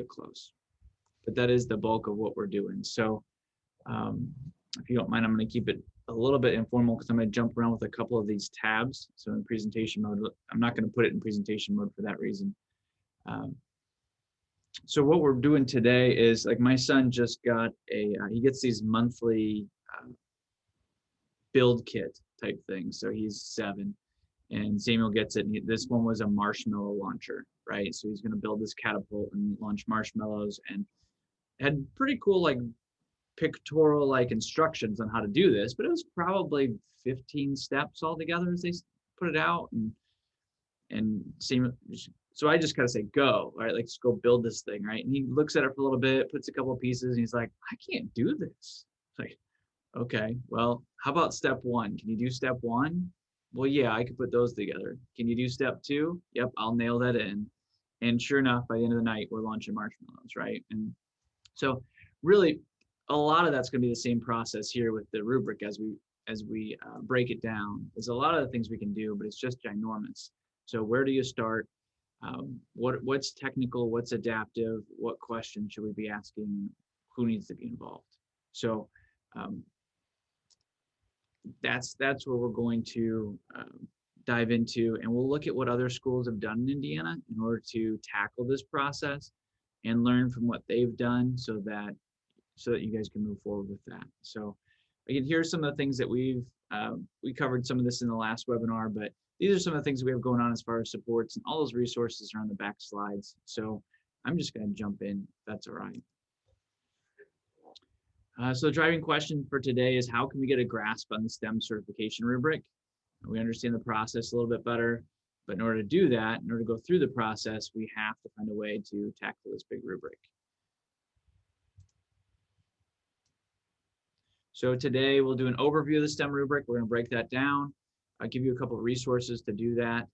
close. But that is the bulk of what we're doing. So if you don't mind, I'm going to keep it a little bit informal because I'm going to jump around with a couple of these tabs. So in presentation mode, I'm not going to put it in presentation mode for that reason. So what we're doing today is, like, my son just got he gets these monthly build kit type things. So he's 7 and Samuel gets it. And this one was a marshmallow launcher, right? So he's going to build this catapult and launch marshmallows, and had pretty cool, like, pictorial, like, instructions on how to do this, but it was probably 15 steps altogether as they put it out. And Samuel, so I just kind of say, go, right? Like, just go build this thing, right? And he looks at it for a little bit, puts a couple of pieces, and he's like, I can't do this. It's like, okay, well, how about step 1? Can you do step 1? Well, yeah, I could put those together. Can you do step 2? Yep, I'll nail that in. And sure enough, by the end of the night, we're launching marshmallows, right? And so really, a lot of that's going to be the same process here with the rubric as we break it down. There's a lot of the things we can do, but it's just ginormous. So where do you start? What's technical? What's adaptive? What questions should we be asking? Who needs to be involved? So that's where we're going to dive into, and we'll look at what other schools have done in Indiana in order to tackle this process and learn from what they've done, so that you guys can move forward with that. So again, here's some of the things that we covered some of this in the last webinar, but these are some of the things that we have going on as far as supports, and all those resources are on the back slides. So I'm just going to jump in, if that's all right. So the driving question for today is, how can we get a grasp on the STEM certification rubric? We understand the process a little bit better, but in order to do that, in order to go through the process, we have to find a way to tackle this big rubric. So today we'll do an overview of the STEM rubric. We're going to break that down. I'll give you a couple of resources to do that.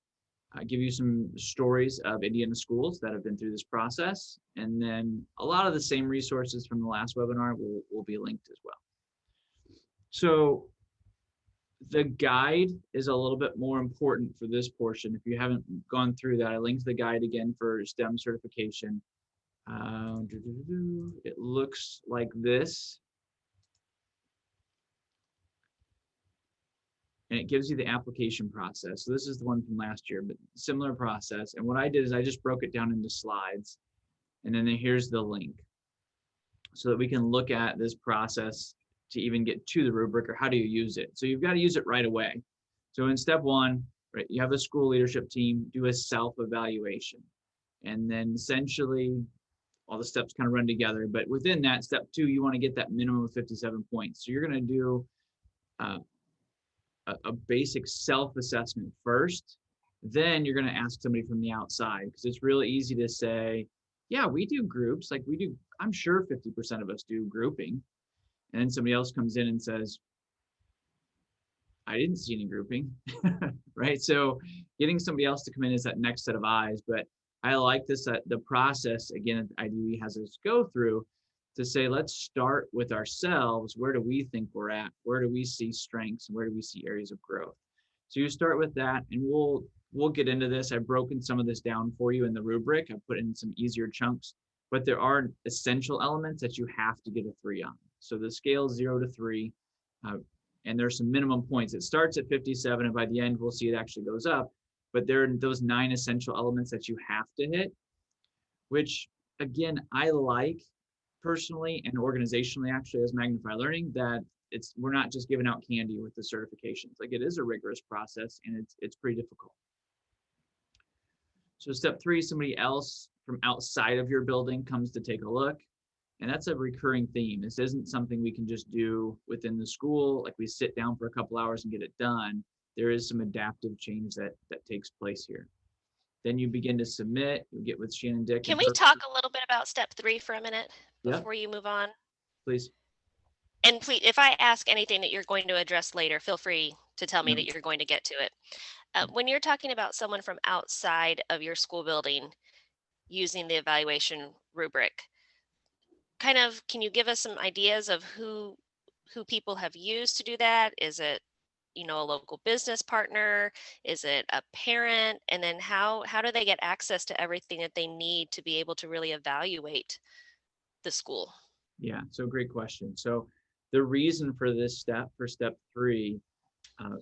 I'll give you some stories of Indiana schools that have been through this process. And then a lot of the same resources from the last webinar will be linked as well. So the guide is a little bit more important for this portion. If you haven't gone through that, I linked the guide again for STEM certification. It looks like this. And it gives you the application process. So this is the one from last year, but similar process. And what I did is I just broke it down into slides. And then here's the link so that we can look at this process to even get to the rubric, or how do you use it. So you've got to use it right away. So in step 1, right, you have the school leadership team do a self-evaluation. And then essentially all the steps kind of run together. But within that, step 2, you want to get that minimum of 57 points. So you're going to do a basic self-assessment first. Then you're going to ask somebody from the outside, because it's really easy to say, yeah, we do groups, like we do. I'm sure 50% of us do grouping. And then somebody else comes in and says, I didn't see any grouping, right? So getting somebody else to come in is that next set of eyes. But I like this, the process, again, IDE has us go through to say, let's start with ourselves. Where do we think we're at? Where do we see strengths? And where do we see areas of growth? So you start with that, and we'll get into this. I've broken some of this down for you in the rubric. I've put in some easier chunks, but there are essential elements that you have to get a 3 on. So the scale is 0 to 3, and there's some minimum points. It starts at 57, and by the end, we'll see it actually goes up. But there are those 9 essential elements that you have to hit, which, again, I like personally and organizationally, actually, as Magnify Learning, that we're not just giving out candy with the certifications. Like, it is a rigorous process, and it's pretty difficult. So step 3, somebody else from outside of your building comes to take a look. And that's a recurring theme. This isn't something we can just do within the school, like we sit down for a couple hours and get it done. There is some adaptive change that takes place here. Then you begin to submit. You get with Shannon Dick. Can we talk a little bit about step 3 for a minute before you move on? Please. And please, if I ask anything that you're going to address later, feel free to tell me that you're going to get to it. When you're talking about someone from outside of your school building using the evaluation rubric, kind of, can you give us some ideas of who people have used to do that? Is it a local business partner? Is it a parent? And then how do they get access to everything that they need to be able to really evaluate the school? Yeah, so great question. So the reason for this step, for step three,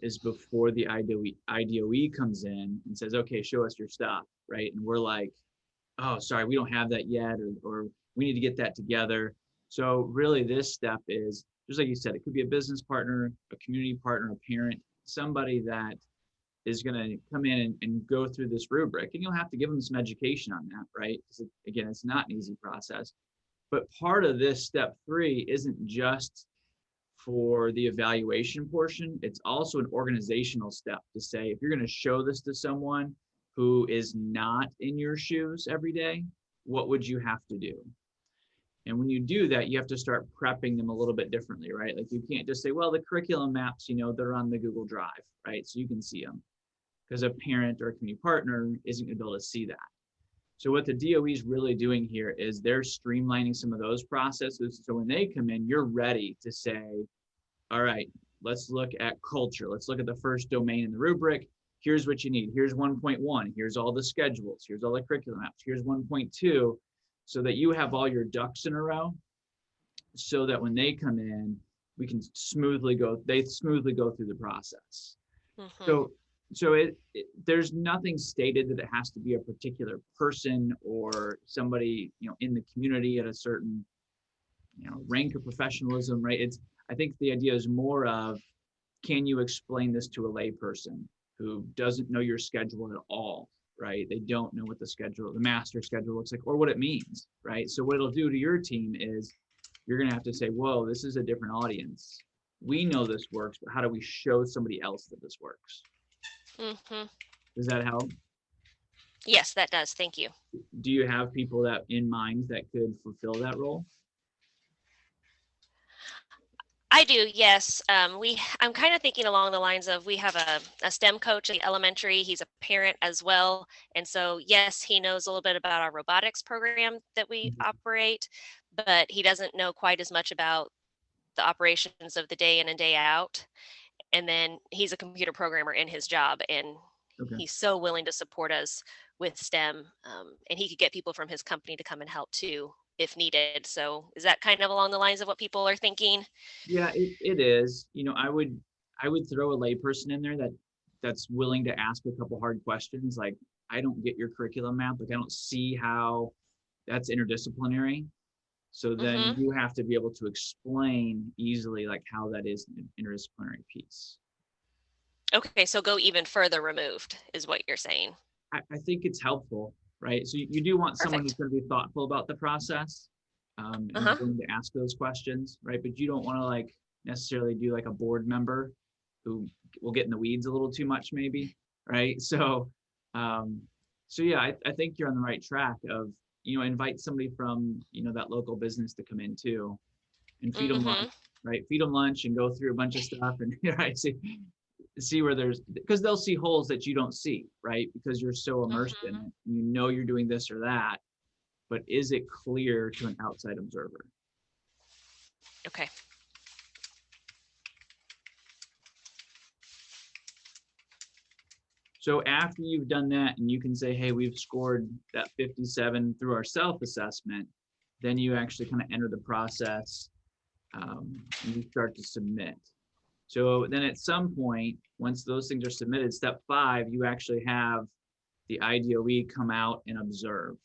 is before the IDOE comes in and says, okay, show us your stuff, right? And we're like, oh, sorry, we don't have that yet, or we need to get that together. So really this step is, just like you said, it could be a business partner, a community partner, a parent, somebody that is going to come in and go through this rubric. And you'll have to give them some education on that, right? Because again, it's not an easy process. But part of this step three isn't just for the evaluation portion, it's also an organizational step to say, if you're going to show this to someone who is not in your shoes every day, what would you have to do? And when you do that, you have to start prepping them a little bit differently, right? Like you can't just say, well, the curriculum maps, they're on the Google Drive, right? So you can see them, because a parent or a community partner isn't going to be able to see that. So what the DOE is really doing here is they're streamlining some of those processes. So when they come in, you're ready to say, all right, let's look at culture. Let's look at the first domain in the rubric. Here's what you need. Here's 1.1. Here's all the schedules. Here's all the curriculum apps. Here's 1.2, so that you have all your ducks in a row, so that when they come in, we can smoothly go through the process. Mm-hmm. So there's nothing stated that it has to be a particular person or somebody, in the community at a certain, rank or professionalism, right? I think the idea is more of, can you explain this to a layperson who doesn't know your schedule at all, right? They don't know what the master schedule looks like or what it means, right? So what it'll do to your team is you're going to have to say, whoa, this is a different audience. We know this works, but how do we show somebody else that this works? Mm-hmm. Does that help? Yes, that does. Thank you. Do you have people that in mind that could fulfill that role? I do, yes. I'm kind of thinking along the lines of, we have a STEM coach at the elementary. He's a parent as well. And so, yes, he knows a little bit about our robotics program that we operate, but he doesn't know quite as much about the operations of the day in and day out. And then he's a computer programmer in his job, and Okay. he's so willing to support us with STEM. And he could get people from his company to come and help too, if needed. So is that kind of along the lines of what people are thinking? Yeah, it is. I would throw a layperson in there that's willing to ask a couple hard questions. Like, I don't get your curriculum map. Like, I don't see how that's interdisciplinary. So then Mm-hmm. you have to be able to explain easily, like, how that is an interdisciplinary piece. Okay, so go even further removed is what you're saying. I think it's helpful, right? So you do want someone who's Perfect. going to be thoughtful about the process, and Uh-huh. willing to ask those questions, right? But you don't want to like necessarily do like a board member who will get in the weeds a little too much, maybe, right? Um, so yeah, I think you're on the right track of, invite somebody from, that local business to come in too, and feed them Mm-hmm. lunch, right? Feed them lunch and go through a bunch of stuff, and right, see where because they'll see holes that you don't see, right? Because you're so immersed in Mm-hmm. it, you're doing this or that, but is it clear to an outside observer? Okay. So after you've done that and you can say, hey, we've scored that 57 through our self-assessment, then you actually kind of enter the process, and you start to submit. So then at some point, once those things are submitted, step 5, you actually have the IDOE come out and observe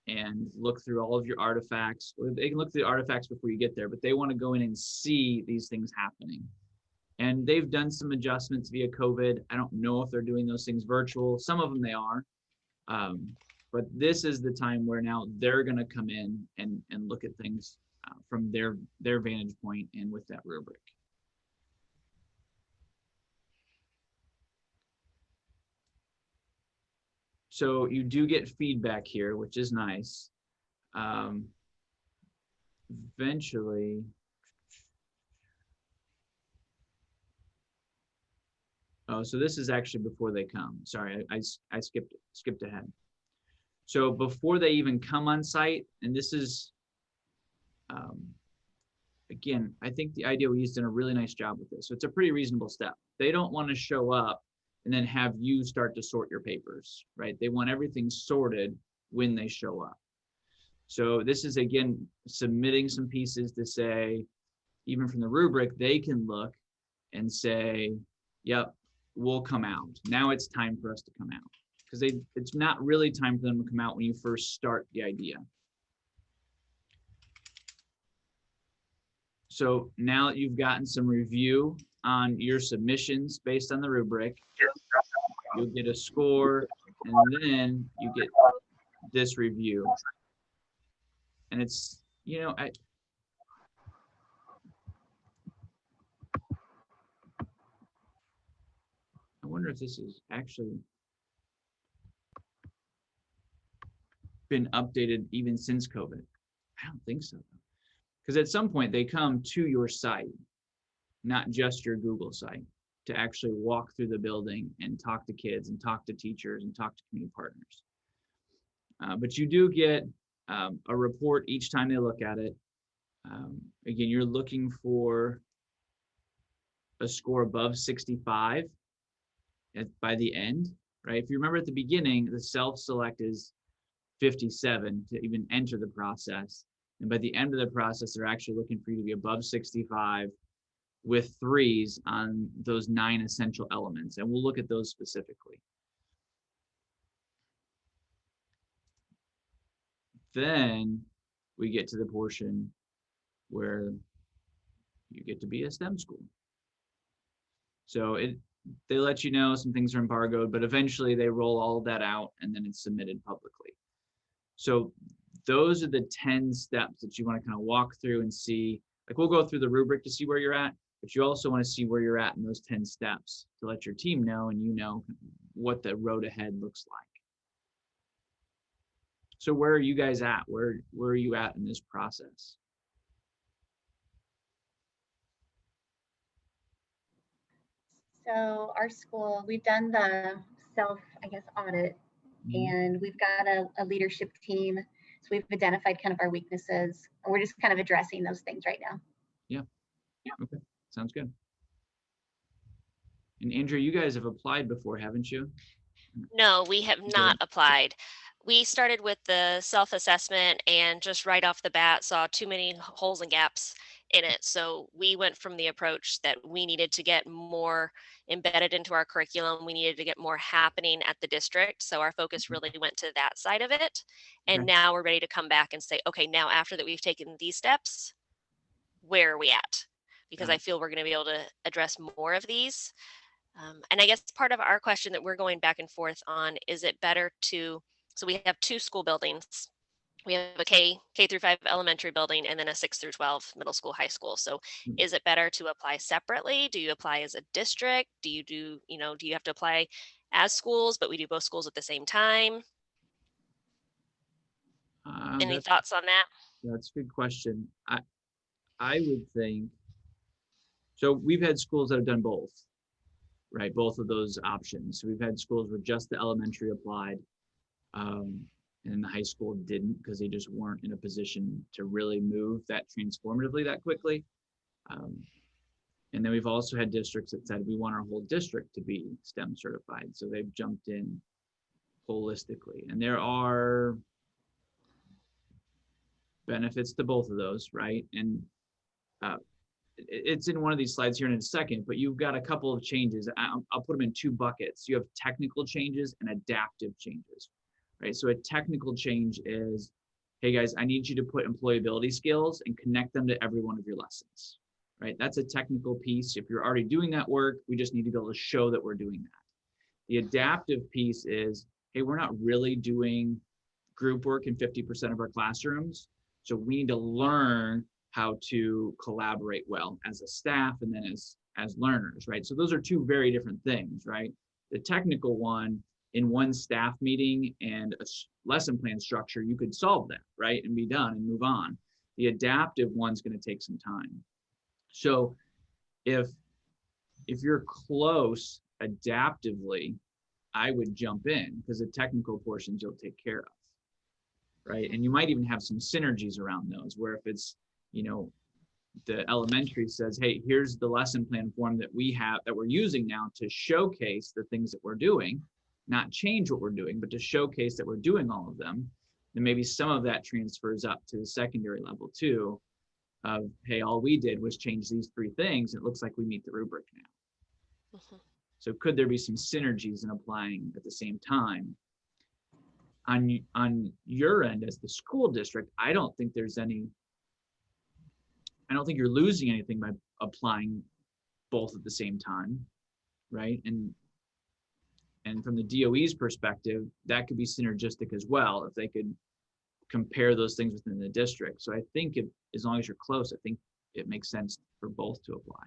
and look through all of your artifacts. They can look through the artifacts before you get there, but they want to go in and see these things happening. And they've done some adjustments via COVID. I don't know if they're doing those things virtual. Some of them they are. But this is the time where now they're going to come in and look at things from their vantage point and with that rubric. So you do get feedback here, which is nice. Eventually, oh, so this is actually before they come. Sorry, I skipped ahead. So before they even come on site, and this is again, I think the IDOE's done a really nice job with this. So it's a pretty reasonable step. They don't want to show up and then have you start to sort your papers, right? They want everything sorted when they show up. So this is, again, submitting some pieces to say, even from the rubric, they can look and say, yep, we'll come out. Now it's time for us to come out. Because it's not really time for them to come out when you first start the idea. So now that you've gotten some review on your submissions based on the rubric, you'll get a score, and then you get this review. And it's, you know, I wonder if this has actually been updated even since COVID. I don't think so. Because at some point they come to your site, not just your Google site, to actually walk through the building and talk to kids and talk to teachers and talk to community partners. But you do get a report each time they look at it. Again, you're looking for a score above 65 by the end, right? If you remember at the beginning, the self-select is 57 to even enter the process. And by the end of the process, they're actually looking for you to be above 65 with 3s on those 9 essential elements. And we'll look at those specifically. Then we get to the portion where you get to be a STEM school. So they let you know some things are embargoed, but eventually they roll all of that out and then it's submitted publicly. So those are the 10 steps that you want to kind of walk through and see. Like, we'll go through the rubric to see where you're at, but you also want to see where you're at in those 10 steps to let your team know and you know what the road ahead looks like. So where are you guys at? Where are you at in this process? So our school, we've done the self, audit, and we've got a leadership team. So we've identified kind of our weaknesses, and we're just kind of addressing those things right now. Yeah. Okay. Sounds good. And Andrew, you guys have applied before, haven't you? No, we have not applied. We started with the self-assessment and just right off the bat saw too many holes and gaps in it. So we went from the approach that we needed to get more embedded into our curriculum. We needed to get more happening at the district. So our focus really went to that side of it. And Okay. now we're ready to come back and say, okay, now after that we've taken these steps, where are we at? Because I feel we're going to be able to address more of these. And I guess part of our question that we're going back and forth on, is it better to, so we have 2 school buildings. We have a K through 5 elementary building and then a 6 through 12 middle school, high school. So is it better to apply separately? Do you apply as a district? Do you have to apply as schools, but we do both schools at the same time? Any thoughts on that? That's a good question. I would think, so we've had schools that have done both, right? Both of those options. So we've had schools where just the elementary applied, and the high school didn't because they just weren't in a position to really move that transformatively that quickly. And then we've also had districts that said we want our whole district to be STEM certified. So they've jumped in holistically. And there are benefits to both of those, right? And it's in one of these slides here in a second, but you've got a couple of changes. I'll put them in 2 buckets. You have technical changes and adaptive changes, right? So a technical change is, hey guys, I need you to put employability skills and connect them to every one of your lessons, right? That's a technical piece. If you're already doing that work, we just need to be able to show that we're doing that. The adaptive piece is, hey, we're not really doing group work in 50% of our classrooms. So we need to learn how to collaborate well as a staff and then as learners, right? So those are 2 very different things, right? The technical one, in one staff meeting and a lesson plan structure, you could solve that, right? And be done and move on. The adaptive one's going to take some time. So if you're close adaptively, I would jump in because the technical portions you'll take care of, right? And you might even have some synergies around those where if it's, the elementary says, hey, here's the lesson plan form that we have, that we're using now to showcase the things that we're doing, not change what we're doing, but to showcase that we're doing all of them. Then maybe some of that transfers up to the secondary level too, of, hey, all we did was change these 3 things. It looks like we meet the rubric now. So could there be some synergies in applying at the same time? On your end as the school district, I don't think you're losing anything by applying both at the same time, right? And from the DOE's perspective, that could be synergistic as well if they could compare those things within the district. So I think as long as you're close, I think it makes sense for both to apply.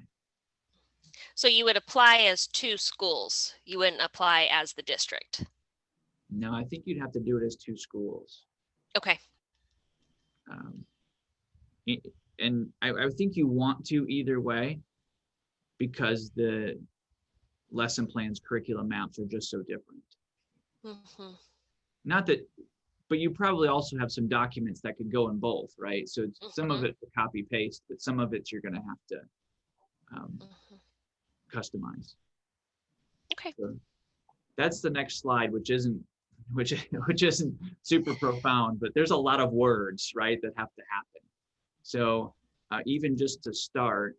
So you would apply as 2 schools. You wouldn't apply as the district. No, I think you'd have to do it as 2 schools. Okay. And I think you want to either way, because the lesson plans, curriculum maps are just so different. Not that, but you probably also have some documents that could go in both, right? So some of it copy paste, but some of it you're going to have to customize. Okay. So that's the next slide, which isn't super profound, but there's a lot of words, right, that have to happen. So even just to start,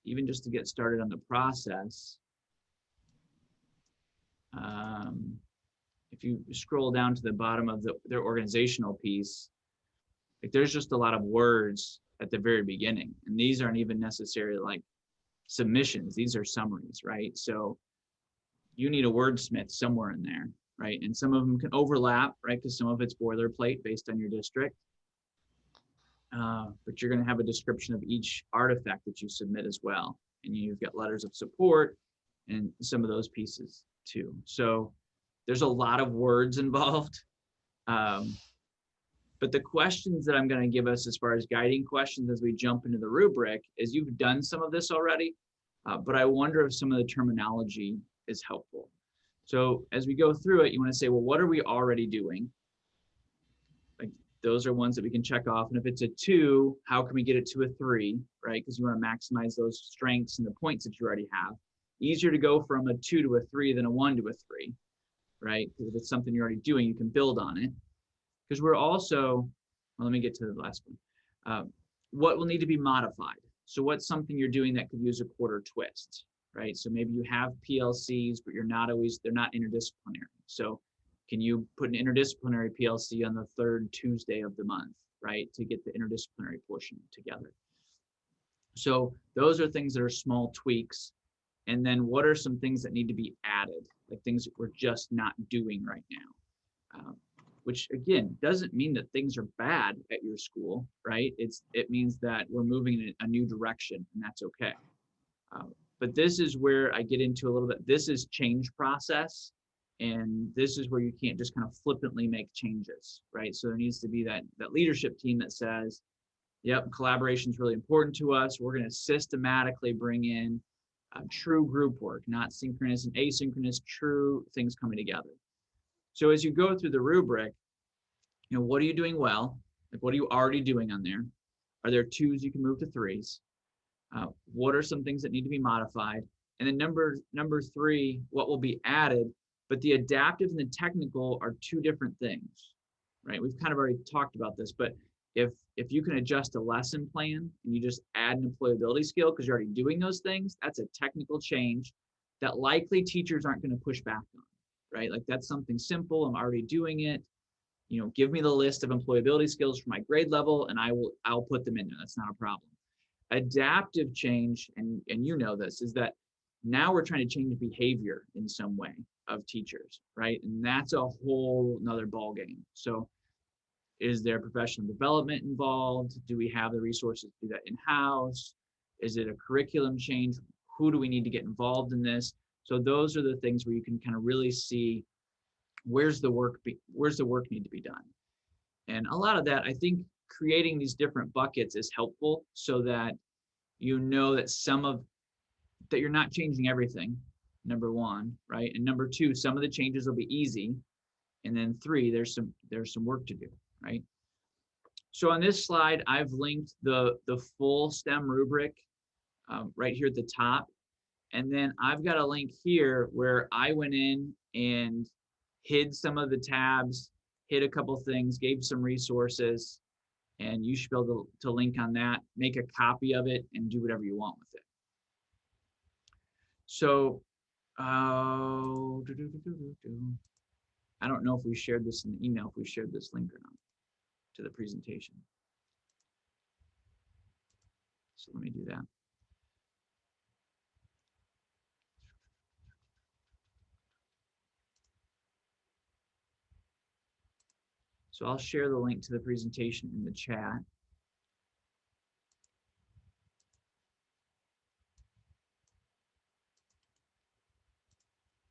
even just to get started on the process, if you scroll down to the bottom of their organizational piece, like there's just a lot of words at the very beginning, and these aren't even necessarily like submissions. These are summaries, right? So you need a wordsmith somewhere in there, right? And some of them can overlap, right? Because some of it's boilerplate based on your district. But you're going to have a description of each artifact that you submit as well. And you've got letters of support and some of those pieces too. So there's a lot of words involved. But the questions that I'm going to give us as far as guiding questions as we jump into the rubric is, you've done some of this already, but I wonder if some of the terminology is helpful. So as we go through it, you want to say, well, what are we already doing? Like those are ones that we can check off. And if it's a 2, how can we get it to a 3, right? Because you want to maximize those strengths and the points that you already have. Easier to go from a 2 to a 3 than a 1 to a 3, right? Because if it's something you're already doing, you can build on it. Because we're also, well, let me get to the last one. What will need to be modified? So what's something you're doing that could use a quarter twist, right? So maybe you have PLCs, but they're not interdisciplinary. So can you put an interdisciplinary PLC on the 3rd Tuesday of the month, right? To get the interdisciplinary portion together. So those are things that are small tweaks. And then what are some things that need to be added? Like things that we're just not doing right now. Which again, doesn't mean that things are bad at your school, right? It means that we're moving in a new direction, and that's okay. But this is where I get into a little bit, this is change process, and this is where you can't just kind of flippantly make changes, right? So there needs to be that leadership team that says, yep, collaboration is really important to us. We're going to systematically bring in true group work, not synchronous and asynchronous, true things coming together. So as you go through the rubric, what are you doing well? Like, what are you already doing on there? Are there 2s you can move to 3s? What are some things that need to be modified? And then number 3, what will be added? But the adaptive and the technical are 2 different things, right? We've kind of already talked about this, but if you can adjust a lesson plan and you just add an employability skill because you're already doing those things, that's a technical change that likely teachers aren't going to push back on. Right? Like that's something simple. I'm already doing it. Give me the list of employability skills for my grade level and I'll put them in there. That's not a problem. Adaptive change, and you know this, is that now we're trying to change behavior in some way of teachers, right? And that's a whole nother ball game. So is there professional development involved? Do we have the resources to do that in-house? Is it a curriculum change? Who do we need to get involved in this? So those are the things where you can kind of really see where's the work need to be done. And a lot of that, I think creating these different buckets is helpful so that you know that that you're not changing everything, number 1, right? And number 2, some of the changes will be easy. And then 3, there's some work to do, right? So on this slide, I've linked the full STEM rubric right here at the top. And then I've got a link here where I went in and hid some of the tabs, hid a couple things, gave some resources, and you should be able to link on that, make a copy of it, and do whatever you want with it. So, I don't know if we shared this in the email, if we shared this link or not to the presentation. So let me do that. So I'll share the link to the presentation in the chat.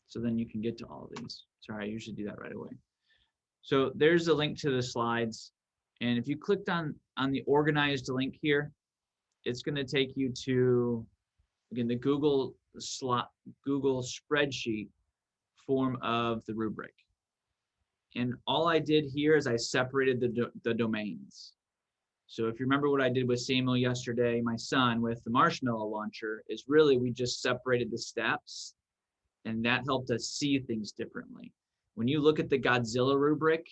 So then you can get to all of these. Sorry, I usually do that right away. So there's a link to the slides. And if you clicked on the organized link here, it's going to take you to, again, the Google spreadsheet form of the rubric. And all I did here is I separated the domains. So if you remember what I did with Samuel yesterday, my son, with the marshmallow launcher, is really we just separated the steps, and that helped us see things differently. When you look at the Godzilla rubric,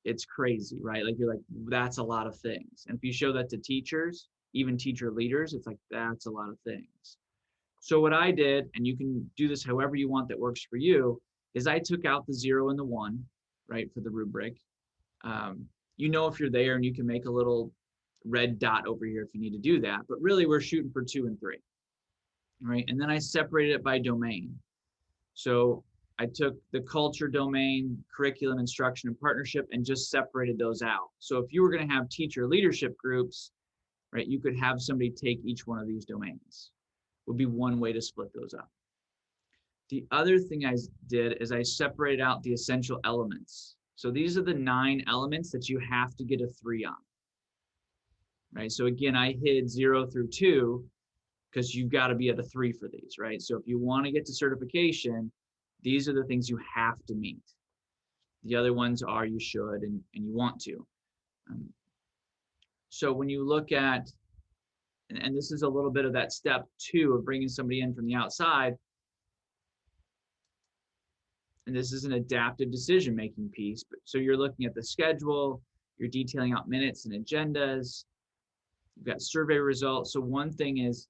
it's crazy, right? Like you're like, that's a lot of things. And if you show that to teachers, even teacher leaders, it's like, that's a lot of things. So what I did, and you can do this however you want that works for you, is I took out the 0 and the 1, right, for the rubric. You know if you're there, and you can make a little red dot over here if you need to do that. But really, we're shooting for 2 and 3, right? And then I separated it by domain. So I took the culture domain, curriculum, instruction, and partnership, and just separated those out. So if you were going to have teacher leadership groups, right, you could have somebody take each one of these domains. Would be one way to split those up. The other thing I did is I separated out the essential elements. So these are the 9 elements that you have to get a 3 on, right? So again, I hid 0 through 2 because you've got to be at a 3 for these, right? So if you want to get to certification, these are the things you have to meet. The other ones are you should and you want to. So when you look at, and this is a little bit of that step 2 of bringing somebody in from the outside, and this is an adaptive decision-making piece. So you're looking at the schedule, you're detailing out minutes and agendas, you've got survey results. So one thing is,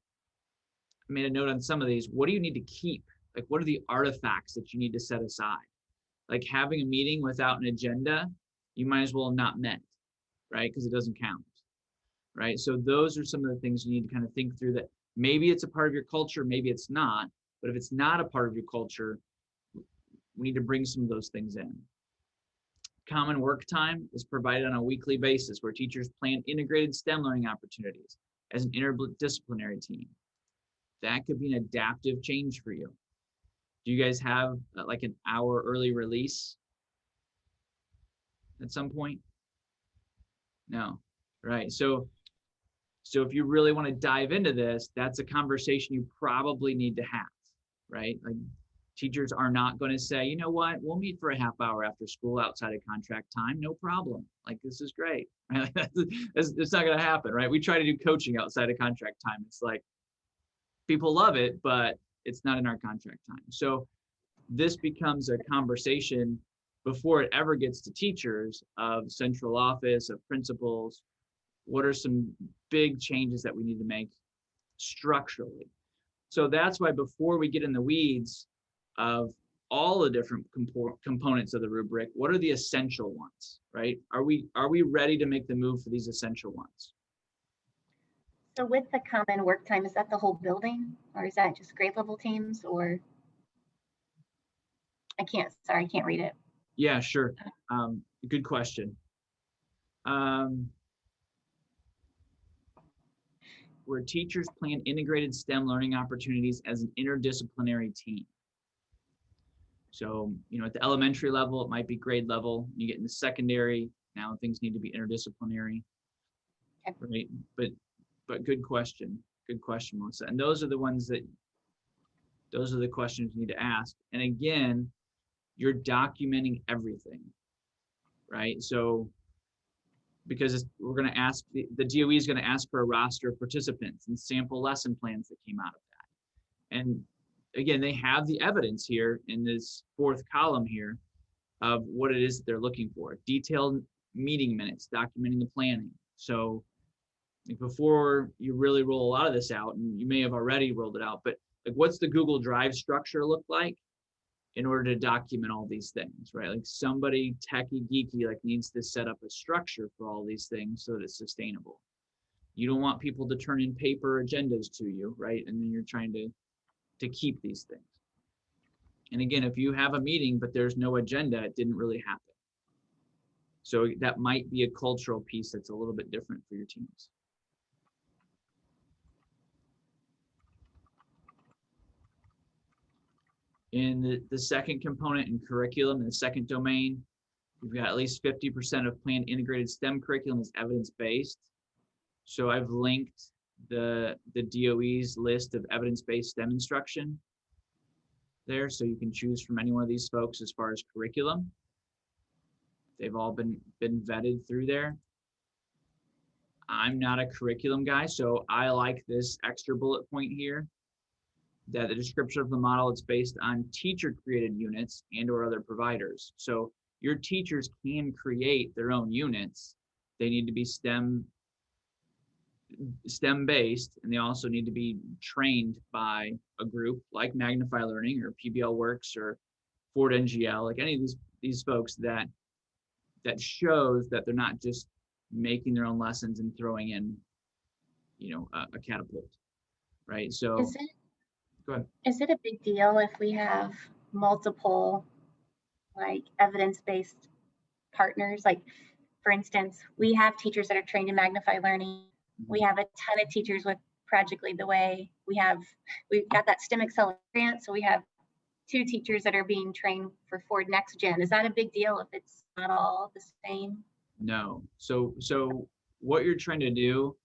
I made a note on some of these, what do you need to keep? Like, what are the artifacts that you need to set aside? Like having a meeting without an agenda, you might as well have not met, right? Because it doesn't count, right? So those are some of the things you need to kind of think through, that maybe it's a part of your culture, maybe it's not. But if it's not a part of your culture, we need to bring some of those things in. Common work time is provided on a weekly basis where teachers plan integrated STEM learning opportunities as an interdisciplinary team. That could be an adaptive change for you. Do you guys have like an hour early release at some point? No, right? So if you really want to dive into this, that's a conversation you probably need to have, right? Like, teachers are not going to say, you know what, we'll meet for a half hour after school outside of contract time, no problem. Like, this is great, right? It's not going to happen, right? We try to do coaching outside of contract time. It's like, people love it, but it's not in our contract time. So this becomes a conversation before it ever gets to teachers, of central office, of principals. What are some big changes that we need to make structurally? So that's why before we get in the weeds of all the different components of the rubric, what are the essential ones, right? Are we ready to make the move for these essential ones? So with the common work time, is that the whole building, or is that just grade level teams? Or I can't read it. Yeah, sure. Good question. Where teachers plan integrated STEM learning opportunities as an interdisciplinary team. So, you know, at the elementary level, it might be grade level. You get into secondary, now things need to be interdisciplinary, right? But good question, Melissa. And those are the questions you need to ask. And again, you're documenting everything, right? So because we're going to ask, the DOE is going to ask for a roster of participants and sample lesson plans that came out of that. And again, they have the evidence here in this fourth column here of what it is that they're looking for. Detailed meeting minutes, documenting the planning. So before you really roll a lot of this out, and you may have already rolled it out, but like, what's the Google Drive structure look like in order to document all these things, right? Like somebody techie geeky like needs to set up a structure for all these things so that it's sustainable. You don't want people to turn in paper agendas to you, right? And then you're trying to keep these things. And again, if you have a meeting but there's no agenda, it didn't really happen. So that might be a cultural piece that's a little bit different for your teams. In the second component in curriculum, in the second domain, we've got at least 50% of planned integrated STEM curriculum is evidence-based. So I've linked the DOE's list of evidence-based STEM instruction there, so you can choose from any one of these folks as far as curriculum. They've all been vetted through there. I'm not a curriculum guy, so I like this extra bullet point here, that the description of the model is based on teacher-created units and or other providers. So your teachers can create their own units. They need to be STEM-based, and they also need to be trained by a group like Magnify Learning or PBL Works or Ford NGL, like any of these folks that shows that they're not just making their own lessons and throwing in, a catapult, right? So go ahead. Is it a big deal if we have multiple like evidence-based partners? Like, for instance, we have teachers that are trained in Magnify Learning. We have a ton of teachers with Project Lead the Way. We've got that STEM Accelerate grant, so we have 2 teachers that are being trained for Ford Next Gen. Is that a big deal if it's not all the same? No. So what you're trying to do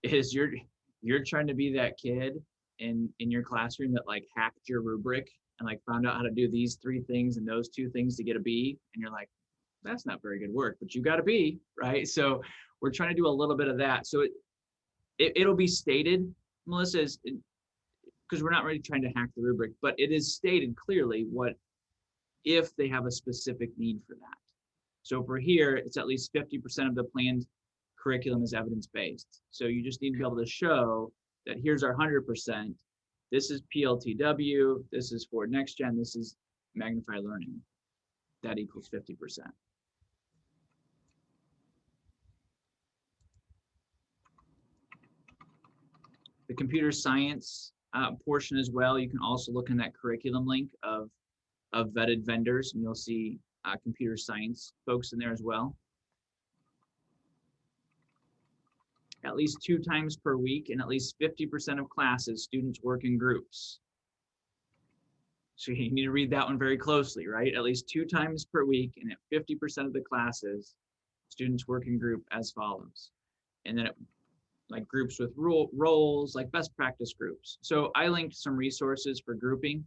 is you're trying to be that kid in your classroom that like hacked your rubric and like found out how to do these 3 things and those 2 things to get a B, and you're like, that's not very good work, but you got a B, right? So we're trying to do a little bit of that. So it'll be stated, Melissa, because we're not really trying to hack the rubric, but it is stated clearly what if they have a specific need for that. So for here, it's at least 50% of the planned curriculum is evidence-based. So you just need to be able to show that here's our 100%. This is PLTW, this is Ford Next Gen, this is Magnify Learning. That equals 50%. The computer science portion as well, you can also look in that curriculum link of vetted vendors, and you'll see computer science folks in there as well. At least 2 times per week, and at least 50% of classes, students work in groups. So you need to read that one very closely, right? At least 2 times per week, and at 50% of the classes, students work in group as follows. And then like groups with roles, like best practice groups. So I linked some resources for grouping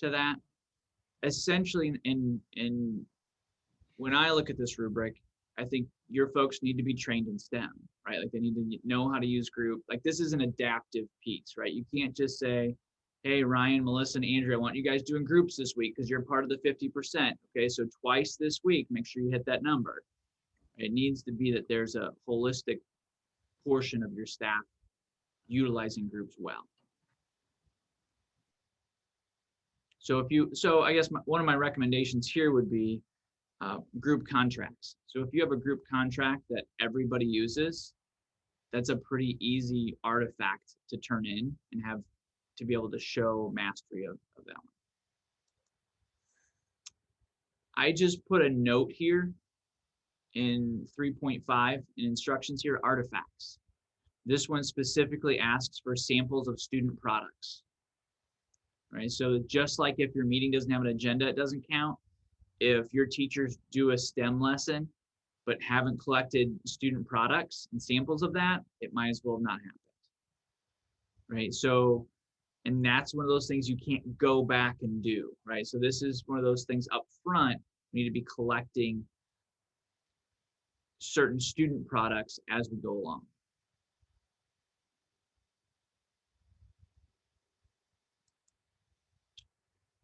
to that. Essentially, when I look at this rubric, I think your folks need to be trained in STEM, right? Like they need to know how to use group. Like this is an adaptive piece, right? You can't just say, hey, Ryan, Melissa, and Andrew, I want you guys doing groups this week because you're part of the 50%. Okay, so twice this week, make sure you hit that number. It needs to be that there's a holistic portion of your staff utilizing groups well. So I guess one of my recommendations here would be group contracts. So if you have a group contract that everybody uses, that's a pretty easy artifact to turn in and have to be able to show mastery of that one. I just put a note here in 3.5 in instructions here, artifacts. This one specifically asks for samples of student products, right? So just like if your meeting doesn't have an agenda, it doesn't count. If your teachers do a STEM lesson, but haven't collected student products and samples of that, it might as well not happen, right? So, and that's one of those things you can't go back and do, right? So this is one of those things up front, you need to be collecting certain student products as we go along.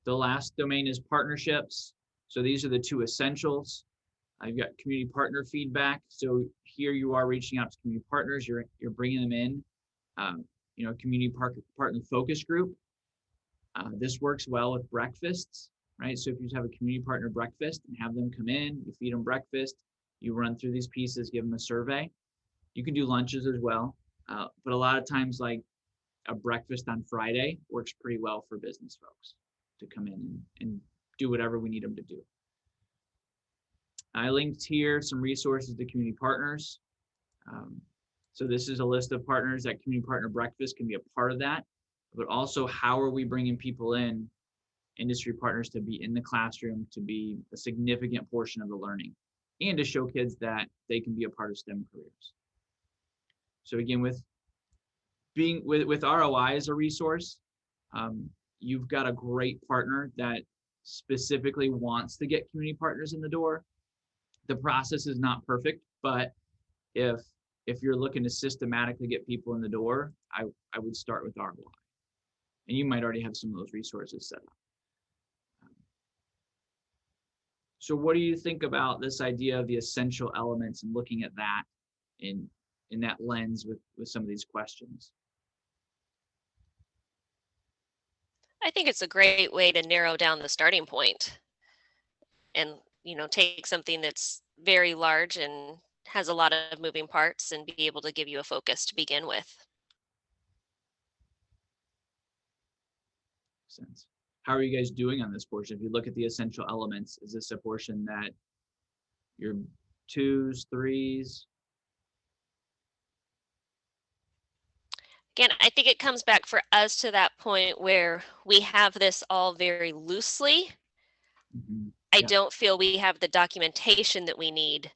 The last domain is partnerships. So these are the two essentials. I've got community partner feedback. So here you are reaching out to community partners. You're bringing them in. Community partner focus group. This works well with breakfasts, right? So if you have a community partner breakfast and have them come in, you feed them breakfast, you run through these pieces, give them a survey. You can do lunches as well, but a lot of times, like a breakfast on Friday works pretty well for business folks to come in and do whatever we need them to do. I linked here some resources to community partners. So this is a list of partners. That community partner breakfast can be a part of that, but also how are we bringing people in, industry partners, to be in the classroom, to be a significant portion of the learning, and to show kids that they can be a part of STEM careers. So again, with ROI as a resource, you've got a great partner that specifically wants to get community partners in the door. The process is not perfect, but if you're looking to systematically get people in the door, I would start with ROI. And you might already have some of those resources set up. So what do you think about this idea of the essential elements and looking at that in that lens with some of these questions? I think it's a great way to narrow down the starting point and, take something that's very large and has a lot of moving parts and be able to give you a focus to begin with. Sense. How are you guys doing on this portion? If you look at the essential elements, is this a portion that you're 2s, 3s? Again, I think it comes back for us to that point where we have this all very loosely. Mm-hmm. I don't feel we have the documentation that we need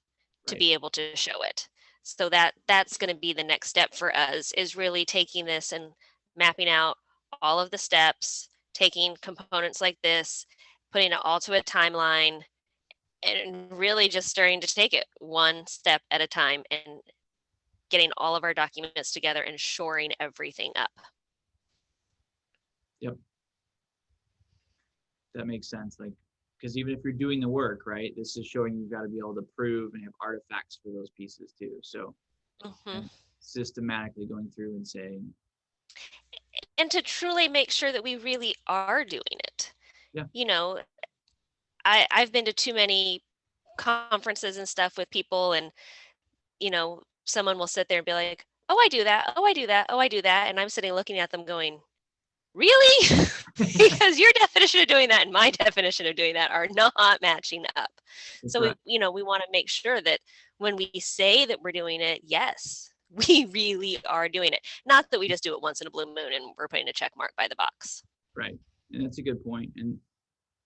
to be able to show it. So that's going to be the next step for us, is really taking this and mapping out all of the steps, taking components like this, putting it all to a timeline, and really just starting to take it one step at a time and getting all of our documents together and shoring everything up. Yep. That makes sense. Because even if you're doing the work, right, this is showing you've got to be able to prove and have artifacts for those pieces too. So systematically going through and saying. And to truly make sure that we really are doing it. Yeah. I've been to too many conferences and stuff with people, and, someone will sit there and be like, oh, I do that. Oh, I do that. Oh, I do that. And I'm sitting looking at them going, really? Because your definition of doing that and my definition of doing that are not matching up. That's so right. we want to make sure that when we say that we're doing it, yes, we really are doing it. Not that we just do it once in a blue moon and we're putting a check mark by the box. Right. And that's a good point. And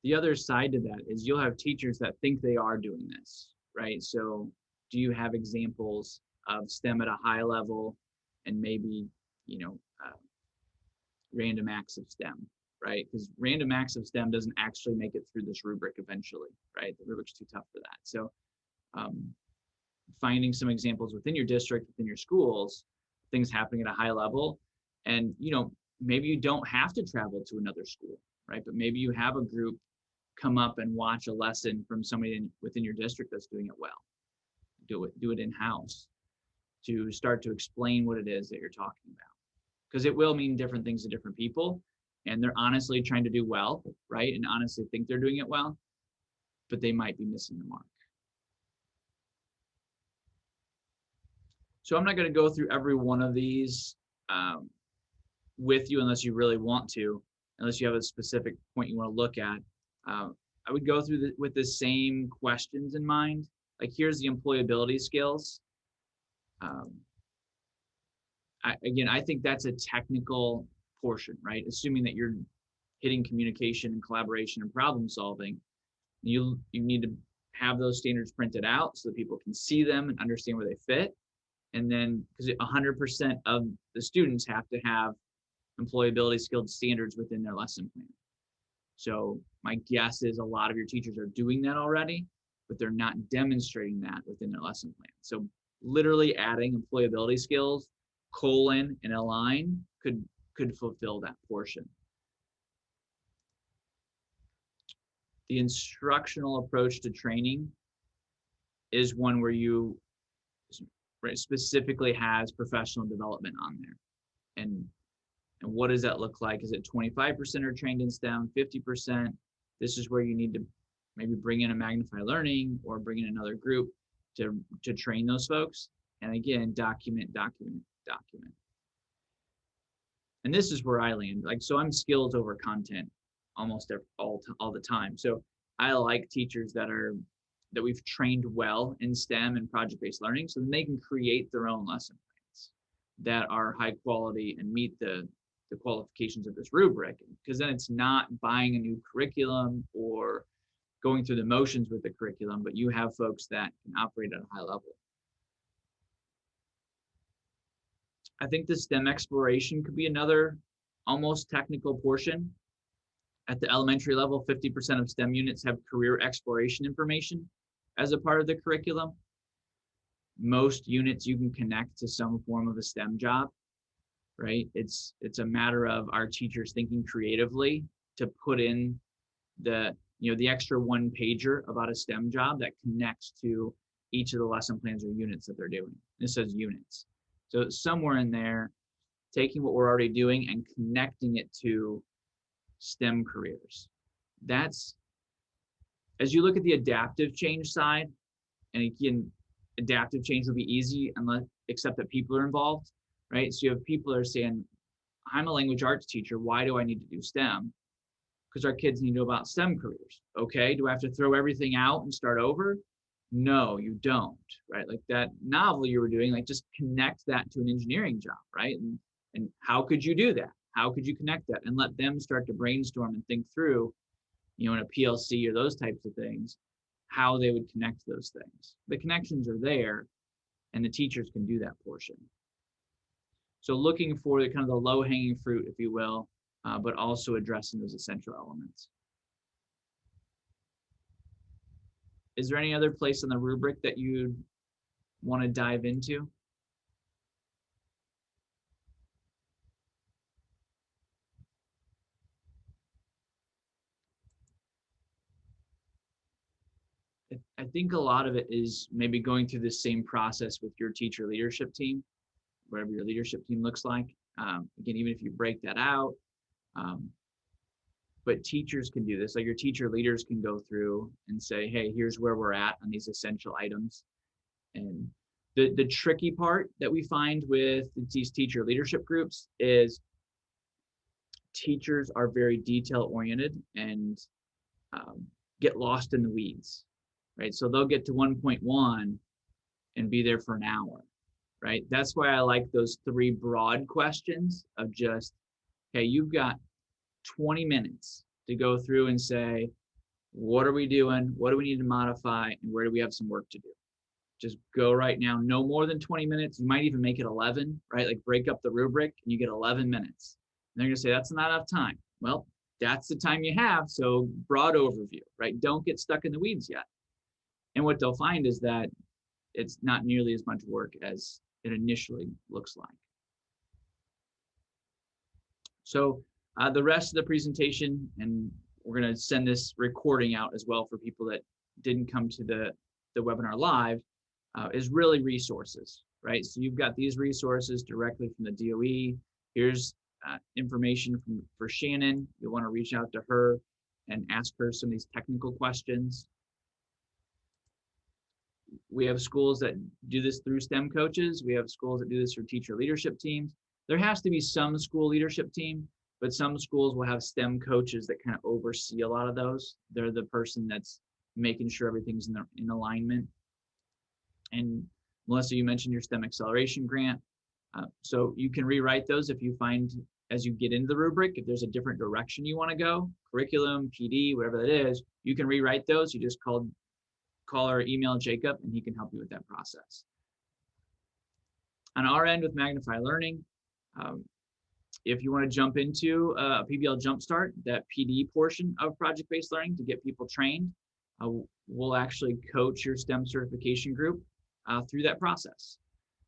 the other side to that is you'll have teachers that think they are doing this, right? So do you have examples of STEM at a high level and maybe, random acts of STEM, right? Because random acts of STEM doesn't actually make it through this rubric eventually, right? The rubric's too tough for that. So finding some examples within your district, within your schools, things happening at a high level. And, maybe you don't have to travel to another school, right? But maybe you have a group come up and watch a lesson from somebody within your district that's doing it well. Do it in-house to start to explain what it is that you're talking about. Because it will mean different things to different people, and they're honestly trying to do well, right? And honestly think they're doing it well, but they might be missing the mark. So I'm not going to go through every one of these with you unless you really want to, unless you have a specific point you want to look at. I would go through with the same questions in mind. Like, here's the employability skills. I think that's a technical portion, right? Assuming that you're hitting communication and collaboration and problem solving, you need to have those standards printed out so that people can see them and understand where they fit. And then, because 100% of the students have to have employability skills standards within their lesson plan. So my guess is a lot of your teachers are doing that already. but they're not demonstrating that within their lesson plan. So literally adding employability skills, colon, and align could fulfill that portion. The instructional approach to training is one where you specifically has professional development on there. And what does that look like? Is it 25% are trained in STEM, 50%? This is where you need to maybe bring in a Magnify Learning or bring in another group to train those folks. And again, document. And this is where I land. Like, so I'm skills over content almost all the time. So I like teachers that we've trained well in STEM and project-based learning, so then they can create their own lesson plans that are high quality and meet the qualifications of this rubric. Because then it's not buying a new curriculum or going through the motions with the curriculum, but you have folks that can operate at a high level. I think the STEM exploration could be another almost technical portion. At the elementary level, 50% of STEM units have career exploration information as a part of the curriculum. Most units you can connect to some form of a STEM job, right? It's a matter of our teachers thinking creatively to put in the extra one pager about a STEM job that connects to each of the lesson plans or units that they're doing. This says units. So somewhere in there, taking what we're already doing and connecting it to STEM careers. That's, as you look at the adaptive change side, and again, adaptive change will be easy except that people are involved, right? So you have people that are saying, I'm a language arts teacher, why do I need to do STEM? Because our kids need to know about STEM careers. Okay, do I have to throw everything out and start over? No, you don't, right? Like that novel you were doing, like just connect that to an engineering job, right? And how could you do that? How could you connect that and let them start to brainstorm and think through, in a PLC or those types of things, how they would connect those things. The connections are there and the teachers can do that portion. So looking for the kind of the low-hanging fruit, if you will, but also addressing those essential elements. Is there any other place in the rubric that you'd want to dive into? I think a lot of it is maybe going through the same process with your teacher leadership team, whatever your leadership team looks like. Again, even if you break that out, but teachers can do this. Like your teacher leaders can go through and say, hey, here's where we're at on these essential items. And the tricky part that we find with these teacher leadership groups is teachers are very detail oriented and get lost in the weeds, right? So they'll get to 1.1 and be there for an hour, right? That's why I like those 3 broad questions of just, okay, you've got 20 minutes to go through and say, what are we doing? What do we need to modify? And where do we have some work to do? Just go right now, no more than 20 minutes. You might even make it 11, right? Like break up the rubric and you get 11 minutes. And they're gonna say, that's not enough time. Well, that's the time you have. So broad overview, right? Don't get stuck in the weeds yet. And what they'll find is that it's not nearly as much work as it initially looks like. So the rest of the presentation, and we're going to send this recording out as well for people that didn't come to the webinar live, is really resources, right? So you've got these resources directly from the DOE. Here's information for Shannon. You'll want to reach out to her and ask her some of these technical questions. We have schools that do this through STEM coaches. We have schools that do this through teacher leadership teams. There has to be some school leadership team, but some schools will have STEM coaches that kind of oversee a lot of those. They're the person that's making sure everything's in alignment. And Melissa, you mentioned your STEM acceleration grant. So you can rewrite those if you find, as you get into the rubric, if there's a different direction you want to go, curriculum, PD, whatever that is, you can rewrite those. You just call or email Jacob and he can help you with that process. On our end with Magnify Learning, if you want to jump into a PBL Jumpstart, that PD portion of project-based learning to get people trained, we'll actually coach your STEM certification group through that process.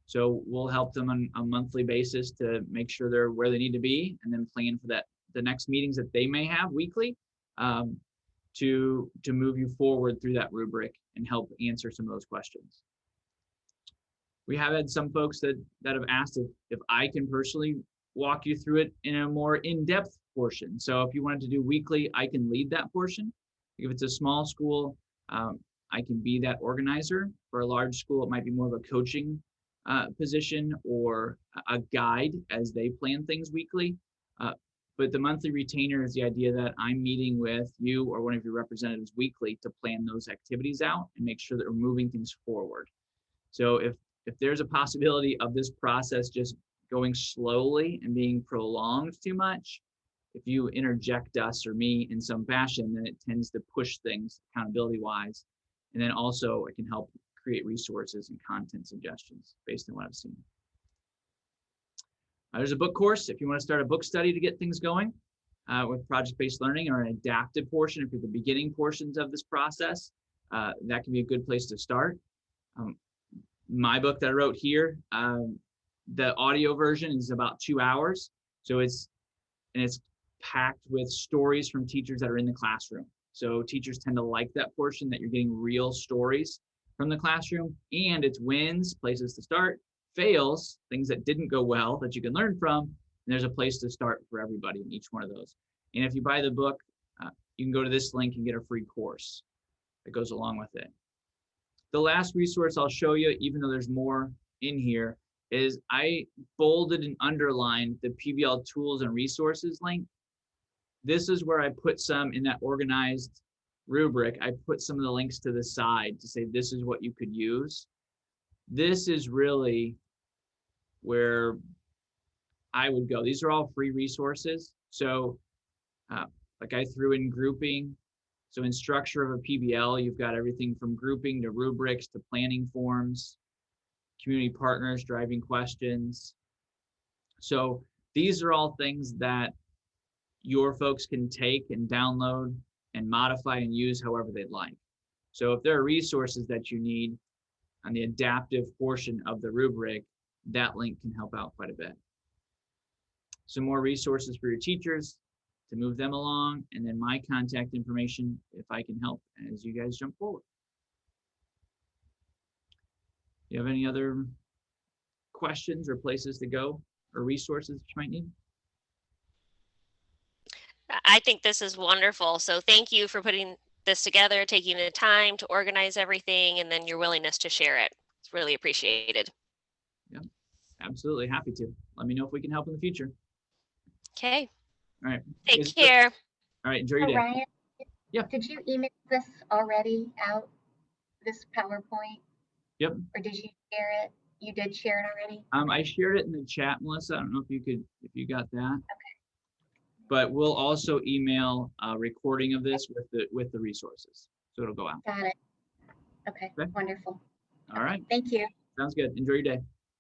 So we'll help them on a monthly basis to make sure they're where they need to be, and then plan for the next meetings that they may have weekly to move you forward through that rubric and help answer some of those questions. We have had some folks that have asked if I can personally walk you through it in a more in-depth portion. So if you wanted to do weekly, I can lead that portion. If it's a small school, I can be that organizer. For a large school, it might be more of a coaching position or a guide as they plan things weekly. But the monthly retainer is the idea that I'm meeting with you or one of your representatives weekly to plan those activities out and make sure that we're moving things forward. So if there's a possibility of this process just going slowly and being prolonged too much, if you interject us or me in some fashion, then it tends to push things accountability wise. And then also it can help create resources and content suggestions based on what I've seen. There's a book course if you want to start a book study to get things going with project-based learning, or an adaptive portion if you're the beginning portions of this process. That can be a good place to start. My book that I wrote here, the audio version is about 2 hours. So it's packed with stories from teachers that are in the classroom. So teachers tend to like that portion, that you're getting real stories from the classroom, and it's wins, places to start, fails, things that didn't go well that you can learn from, and there's a place to start for everybody in each one of those. And if you buy the book, you can go to this link and get a free course that goes along with it. The last resource I'll show you, even though there's more in here, is I bolded and underlined the PBL tools and resources link. This is where I put some in that organized rubric. I put some of the links to the side to say this is what you could use. This is really where I would go. These are all free resources. So like I threw in grouping. So in structure of a PBL, you've got everything from grouping to rubrics to planning forms, community partners, driving questions. So these are all things that your folks can take and download and modify and use however they'd like. So if there are resources that you need on the adaptive portion of the rubric, that link can help out quite a bit. Some more resources for your teachers to move them along, and then my contact information if I can help as you guys jump forward. Do you have any other questions or places to go or resources that you might need? I think this is wonderful. So thank you for putting this together, taking the time to organize everything, and then your willingness to share it. It's really appreciated. Yeah, absolutely. Happy to. Let me know if we can help in the future. Okay. All right. Take care. All right. Enjoy your day. Ryan, Yeah. did you email this already out, this PowerPoint? Yep. Or did you share it? You did share it already? I shared it in the chat, Melissa. I don't know if you got that. Okay. But we'll also email a recording of this with the resources. So it'll go out. Got it. Okay. Wonderful. All right. Thank you. Sounds good. Enjoy your day.